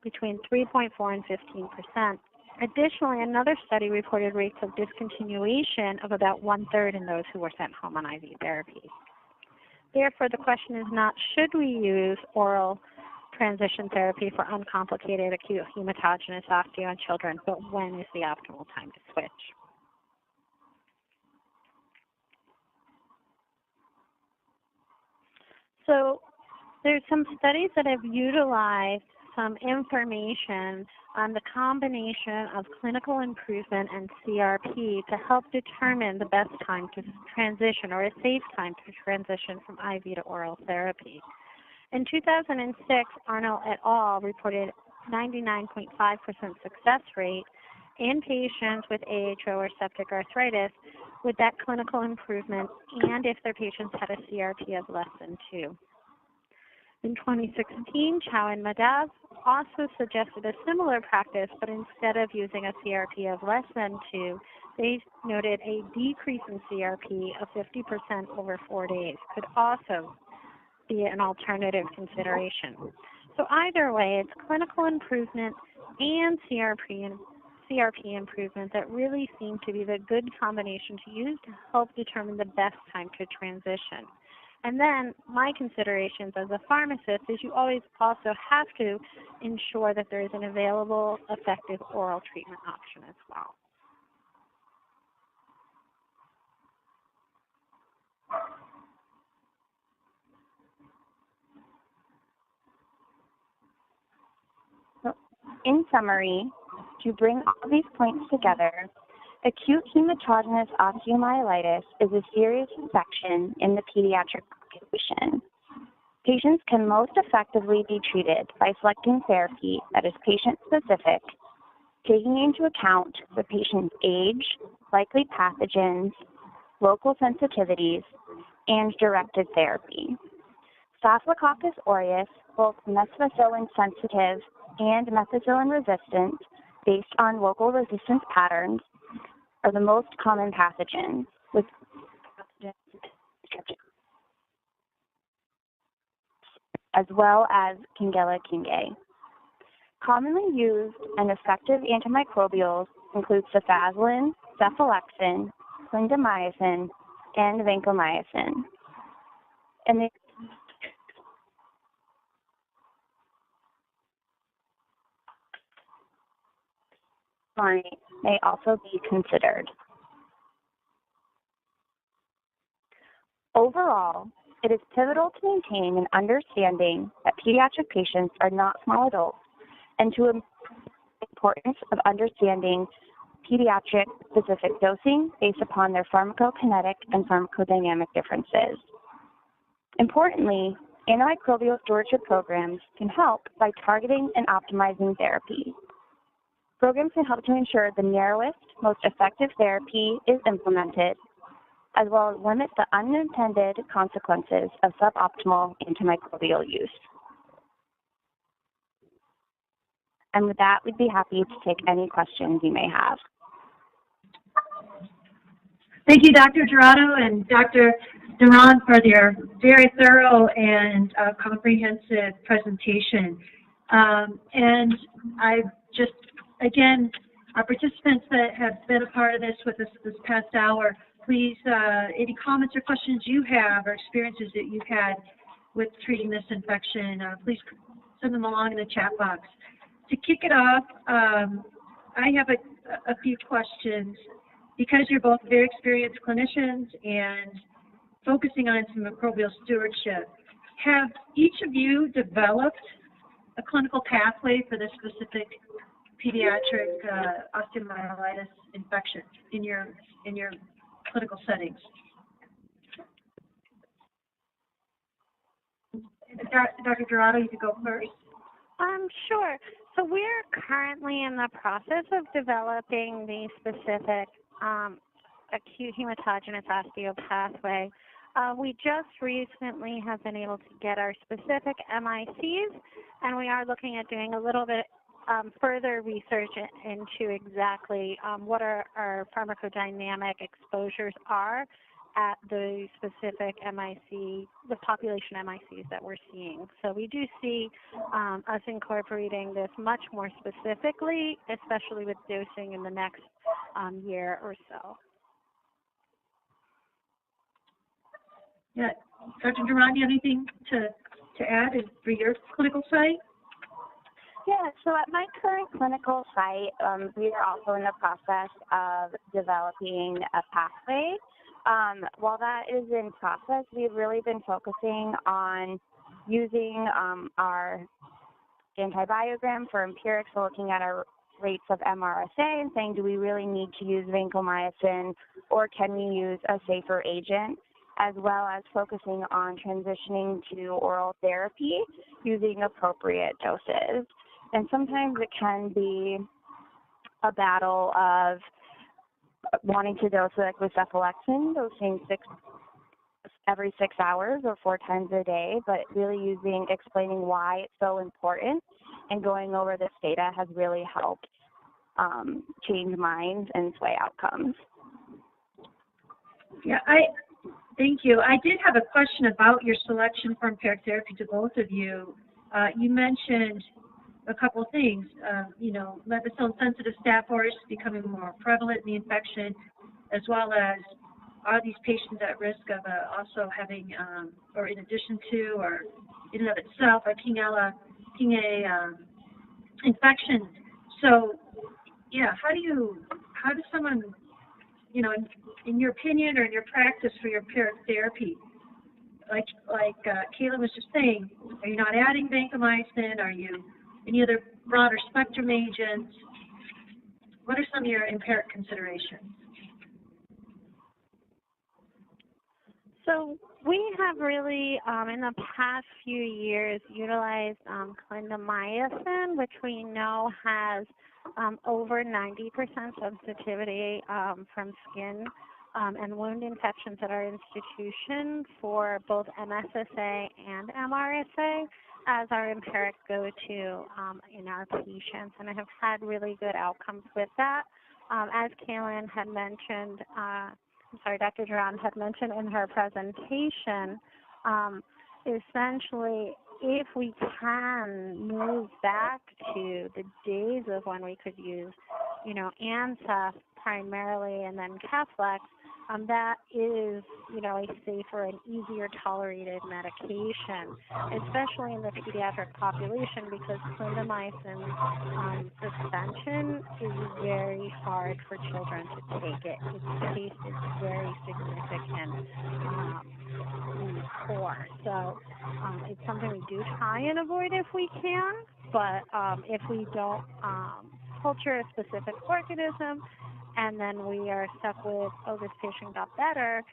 between 3.4 and 15%. Additionally, another study reported rates of discontinuation of about 1/3 in those who were sent home on IV therapy. Therefore, the question is not should we use oral transition therapy for uncomplicated acute hematogenous osteo in children, but when is the optimal time to switch? So there's some studies that have utilized some information on the combination of clinical improvement and CRP to help determine the best time to transition, or a safe time to transition from IV to oral therapy. In 2006, Arnold et al. Reported 99.5% success rate in patients with AHO or septic arthritis with that clinical improvement, and if their patients had a CRP of less than 2. In 2016, Chow and Madhav also suggested a similar practice, but instead of using a CRP of less than 2, they noted a decrease in CRP of 50% over 4 days could also be an alternative consideration. So either way, it's clinical improvement and CRP improvement that really seem to be the good combination to use to help determine the best time to transition. And then my considerations as a pharmacist is you always also have to ensure that there is an available, effective oral treatment option as well. So, in summary, to bring all these points together, acute hematogenous osteomyelitis is a serious infection in the pediatric population. Patients can most effectively be treated by selecting therapy that is patient-specific, taking into account the patient's age, likely pathogens, local sensitivities, and directed therapy. Staphylococcus aureus, both methicillin-sensitive and methicillin-resistant, based on local resistance patterns, are the most common pathogens, with as well as Shigella kingae. Commonly used and effective antimicrobials include cefazolin, cephalexin, clindamycin, and vancomycin. And they may also be considered. Overall, it is pivotal to maintain an understanding that pediatric patients are not small adults, and to the importance of understanding pediatric specific dosing based upon their pharmacokinetic and pharmacodynamic differences. Importantly, antimicrobial stewardship programs can help by targeting and optimizing therapy. Programs can help to ensure the narrowest, most effective therapy is implemented, as well as limit the unintended consequences of suboptimal antimicrobial use. And with that, we'd be happy to take any questions you may have. Thank you, Dr. Girotto and Dr. DeRonde, for their very thorough and comprehensive presentation. And I just, again, our participants that have been a part of this with us this past hour, please, any comments or questions you have or experiences that you've had with treating this infection, please send them along in the chat box. To kick it off, I have a few questions. Because you're both very experienced clinicians and focusing on some microbial stewardship, have each of you developed a clinical pathway for this specific pediatric osteomyelitis infection in your clinical settings? Dr. Girotto, you could go first. Sure. So we're currently in the process of developing the specific acute hematogenous osteo pathway. We just recently have been able to get our specific MICs, and we are looking at doing a little bit further research into exactly what our pharmacodynamic exposures are at the specific MIC, the population MICs that we're seeing. So we do see us incorporating this much more specifically, especially with dosing in the next year or so. Yeah, Dr. DeRonde, you have anything to add for your clinical site? Yeah, so at my current clinical site, we are also in the process of developing a pathway. While that is in process, we've really been focusing on using our antibiogram for empirics, so looking at our rates of MRSA and saying, do we really need to use vancomycin, or can we use a safer agent, as well as focusing on transitioning to oral therapy using appropriate doses. And sometimes it can be a battle of wanting to dose like with cephalexin, dosing every 6 hours or 4 times a day, but really explaining why it's so important and going over this data has really helped change minds and sway outcomes. Yeah, thank you. I did have a question about your selection for empiric therapy to both of you. You mentioned a couple of things, methicillin-sensitive Staph aureus becoming more prevalent in the infection, as well as are these patients at risk of also having, or in addition to, or in and of itself, a King-A infection. So, yeah, how does someone, in your opinion or in your practice for your empiric therapy, like Kailynn was just saying, are you not adding vancomycin? Are you any other broader spectrum agents? What are some of your empiric considerations? So we have really, in the past few years, utilized clindamycin, which we know has over 90% sensitivity from skin and wound infections at our institution for both MSSA and MRSA as our empiric go-to in our patients, and I have had really good outcomes with that. As Kailynn had mentioned, Dr. DeRonde had mentioned in her presentation, essentially, if we can move back to the days of when we could use, ANSA primarily and then Keflex, that is, a safer and easier tolerated medication, especially in the pediatric population, because clindamycin suspension is very hard for children to take it. Its taste is very significant poor. So it's something we do try and avoid if we can, but if we don't culture a specific organism, and then we are stuck with, this patient got better,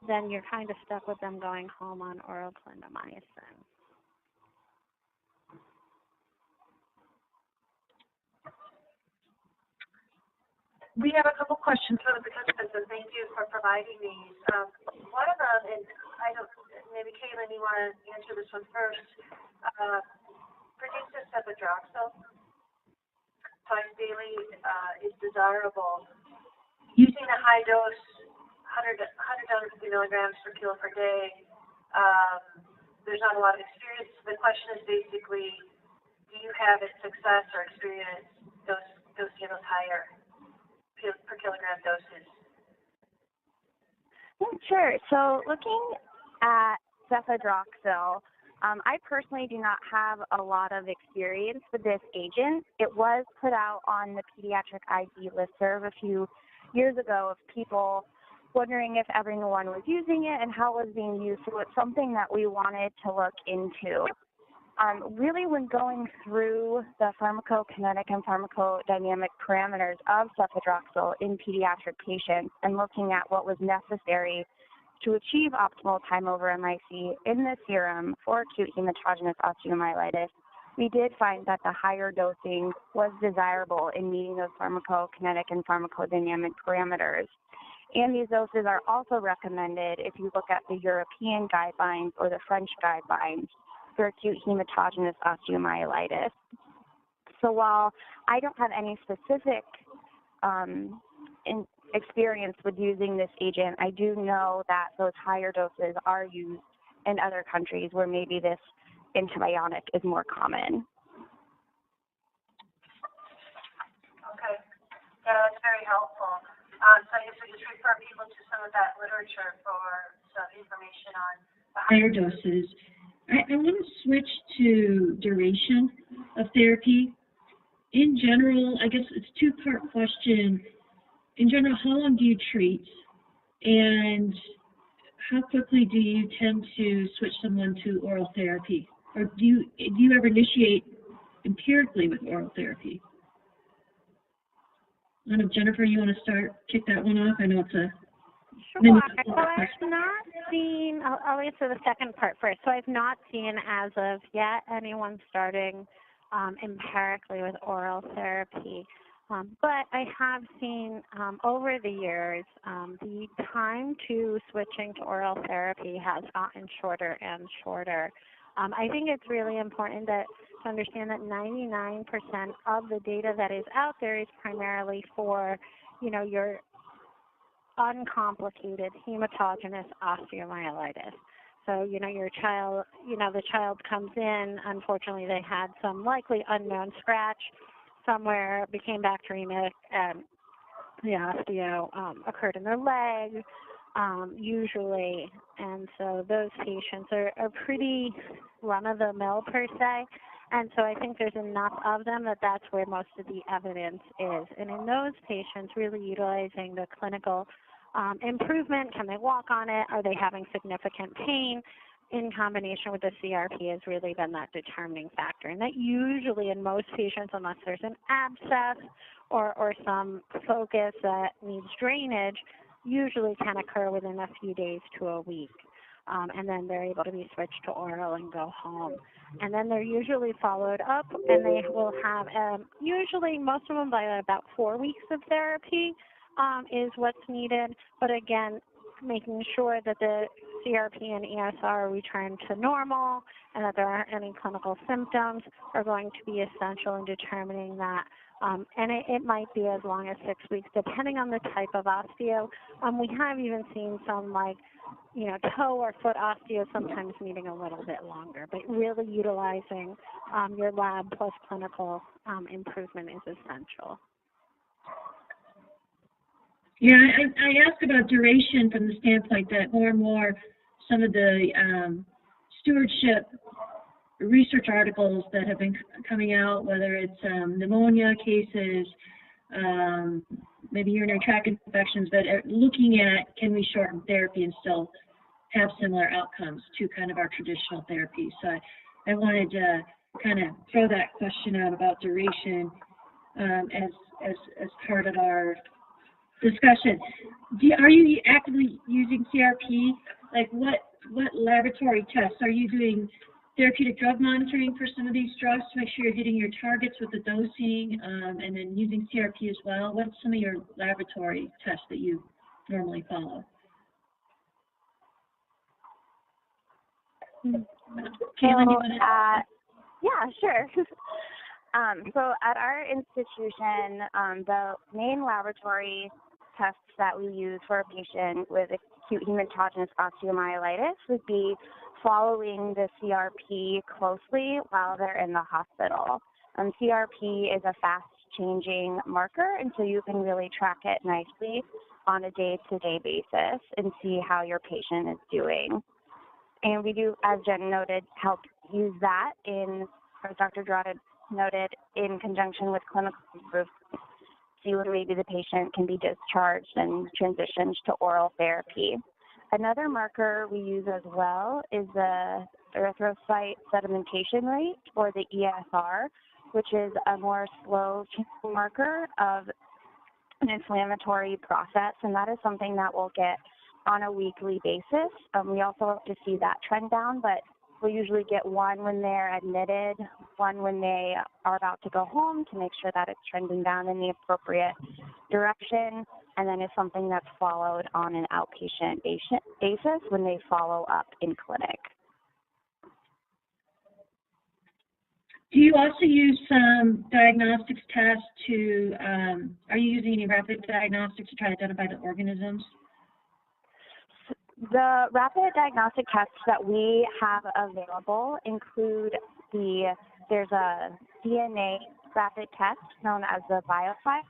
then you're kind of stuck with them going home on oral clindamycin. We have a couple questions from the participants, and thank you for providing these. One of them, and maybe Kailynn, you want to answer this one first. Produces epidroxyl twice daily is desirable. Using a high dose, 100 to 150 milligrams per kilo per day, there's not a lot of experience. The question is basically, do you have success or experience dosing those higher per kilogram doses? Sure. So looking at cefadroxil, I personally do not have a lot of experience with this agent. It was put out on the Pediatric ID listserv a few years ago of people wondering if everyone was using it and how it was being used. So it's something that we wanted to look into. Really, when going through the pharmacokinetic and pharmacodynamic parameters of cefadroxil in pediatric patients and looking at what was necessary to achieve optimal time over MIC in the serum for acute hematogenous osteomyelitis, we did find that the higher dosing was desirable in meeting those pharmacokinetic and pharmacodynamic parameters. And these doses are also recommended if you look at the European guidelines or the French guidelines for acute hematogenous osteomyelitis. So while I don't have any specific experience with using this agent, I do know that those higher doses are used in other countries where maybe this antibiotic is more common. Okay, yeah, that's very helpful. So I guess we just refer people to some of that literature for some information on the higher doses. I want to switch to duration of therapy. In general, I guess it's a two-part question. In general, how long do you treat, and how quickly do you tend to switch someone to oral therapy? Or do you ever initiate empirically with oral therapy? I don't know, Jennifer, you want to kick that one off? I know it's a... Sure. So I've not seen, I'll answer the second part first. So I've not seen as of yet anyone starting empirically with oral therapy. But I have seen over the years the time to switching to oral therapy has gotten shorter and shorter. I think it's really important to understand that 99% of the data that is out there is primarily for, your uncomplicated hematogenous osteomyelitis. So, your child, the child comes in, unfortunately they had some likely unknown scratch somewhere, became bacteremic, and the osteo occurred in their leg, usually. And so those patients are pretty run-of-the-mill per se. And so I think there's enough of them that's where most of the evidence is. And in those patients, really utilizing the clinical improvement, can they walk on it? Are they having significant pain? In combination with the CRP has really been that determining factor. And that usually in most patients, unless there's an abscess or some focus that needs drainage, usually can occur within a few days to a week. And then they're able to be switched to oral and go home. And then they're usually followed up, and they will have, usually most of them by about 4 weeks of therapy is what's needed. But again, making sure that the CRP and ESR return to normal and that there aren't any clinical symptoms are going to be essential in determining that. And it might be as long as 6 weeks, depending on the type of osteo. We have even seen some toe or foot osteo sometimes needing a little bit longer, but really utilizing your lab plus clinical improvement is essential. Yeah, I asked about duration from the standpoint that more and more some of the stewardship research articles that have been coming out, whether it's pneumonia cases, maybe urinary tract infections, but looking at can we shorten therapy and still have similar outcomes to kind of our traditional therapy. So I wanted to kind of throw that question out about duration as part of our discussion. Are you actively using CRP? Like what laboratory tests? Are you doing therapeutic drug monitoring for some of these drugs to make sure you're hitting your targets with the dosing, and then using CRP as well? What's some of your laboratory tests that you normally follow? Kailynn, yeah, sure. So at our institution, the main laboratory tests that we use for a patient with acute hematogenous osteomyelitis would be following the CRP closely while they're in the hospital. CRP is a fast-changing marker, and so you can really track it nicely on a day-to-day basis and see how your patient is doing. And we do, as Jen noted, help use that or Dr. Girotto noted, in conjunction with clinical improvement, see when maybe the patient can be discharged and transitioned to oral therapy. Another marker we use as well is the erythrocyte sedimentation rate, or the ESR, which is a more slow marker of an inflammatory process, and that is something that we'll get on a weekly basis. We also hope to see that trend down, but we'll usually get one when they're admitted, one when they are about to go home to make sure that it's trending down in the appropriate direction, and then it's something that's followed on an outpatient basis when they follow up in clinic. Do you also use some diagnostics tests are you using any rapid diagnostics to try to identify the organisms? The rapid diagnostic tests that we have available include there's a DNA rapid test known as the biofile,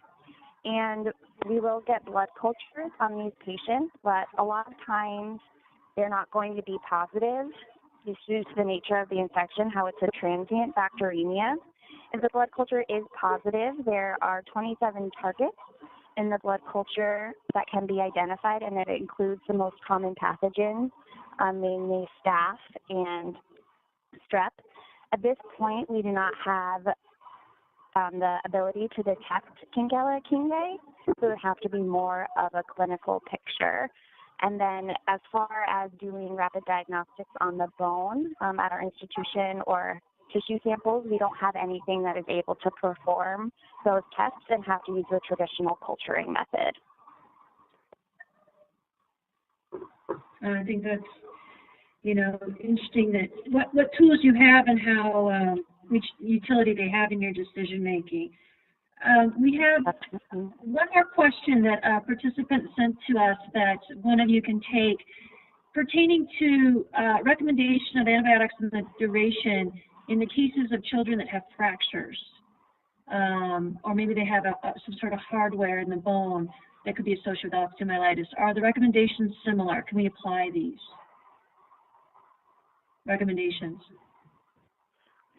and we will get blood cultures on these patients, but a lot of times they're not going to be positive just due to the nature of the infection, how it's a transient bacteremia. If the blood culture is positive, there are 27 targets in the blood culture that can be identified, and it includes the most common pathogens, mainly staph and strep. At this point, we do not have the ability to detect Kingella kingae, so it would have to be more of a clinical picture. And then as far as doing rapid diagnostics on the bone at our institution or tissue samples, we don't have anything that is able to perform those tests and have to use the traditional culturing method. I think that's, interesting that what tools you have and how which utility they have in your decision making. We have one more question that a participant sent to us that one of you can take pertaining to recommendation of antibiotics and the duration in the cases of children that have fractures, or maybe they have some sort of hardware in the bone that could be associated with osteomyelitis. Are the recommendations similar? Can we apply these recommendations?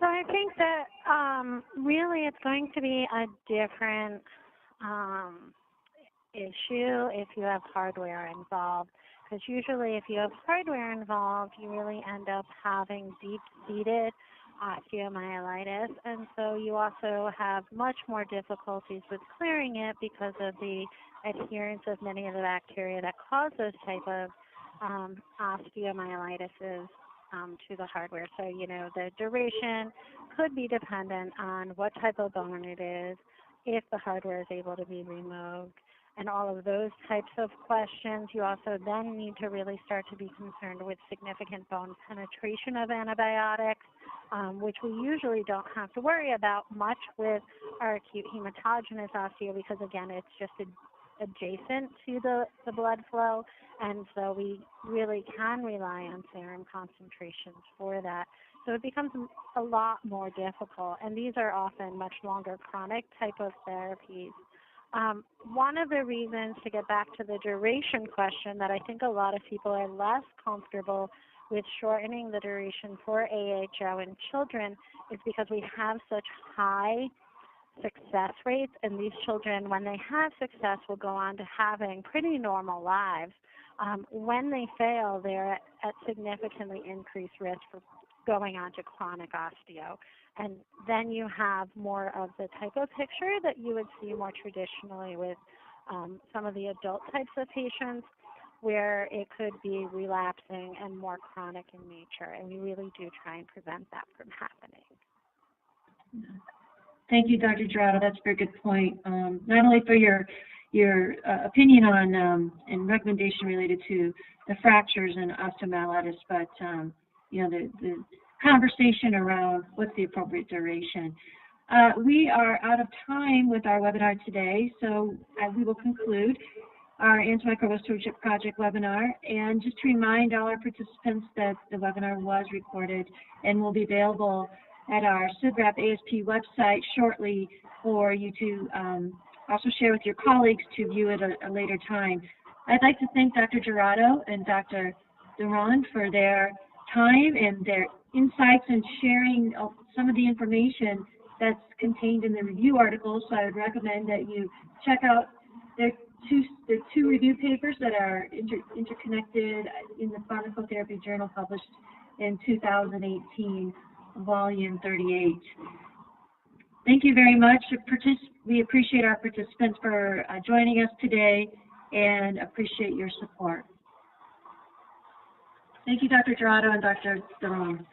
So I think that really it's going to be a different issue if you have hardware involved. Because usually if you have hardware involved, you really end up having deep-seated osteomyelitis, and so you also have much more difficulties with clearing it because of the adherence of many of the bacteria that cause those type of osteomyelitis to the hardware. So, the duration could be dependent on what type of bone it is, if the hardware is able to be removed, and all of those types of questions. You also then need to really start to be concerned with significant bone penetration of antibiotics, which we usually don't have to worry about much with our acute hematogenous osteo because, again, it's just adjacent to the blood flow, and so we really can rely on serum concentrations for that. So it becomes a lot more difficult, and these are often much longer chronic type of therapies. One of the reasons, to get back to the duration question, that I think a lot of people are less comfortable with shortening the duration for AHO in children is because we have such high success rates, and these children, when they have success, will go on to having pretty normal lives. When they fail, they're at significantly increased risk for going on to chronic osteo. And then you have more of the type of picture that you would see more traditionally with some of the adult types of patients, where it could be relapsing and more chronic in nature. And we really do try and prevent that from happening. Thank you, Dr. Girotto. That's a very good point. Not only for your opinion on and recommendation related to the fractures and osteomyelitis, but the conversation around what's the appropriate duration. We are out of time with our webinar today, so we will conclude our Antimicrobial Stewardship Project webinar. And just to remind all our participants that the webinar was recorded and will be available at our CIDRAP ASP website shortly for you to also share with your colleagues to view at a later time. I'd like to thank Dr. Girotto and Dr. DeRonde for their time and their insights and sharing of some of the information that's contained in the review articles. So I would recommend that you check out their two review papers that are interconnected in the Pharmacotherapy Journal published in 2018, volume 38. Thank you very much. We appreciate our participants for joining us today and appreciate your support. Thank you, Dr. Girotto and Dr. DeRonde.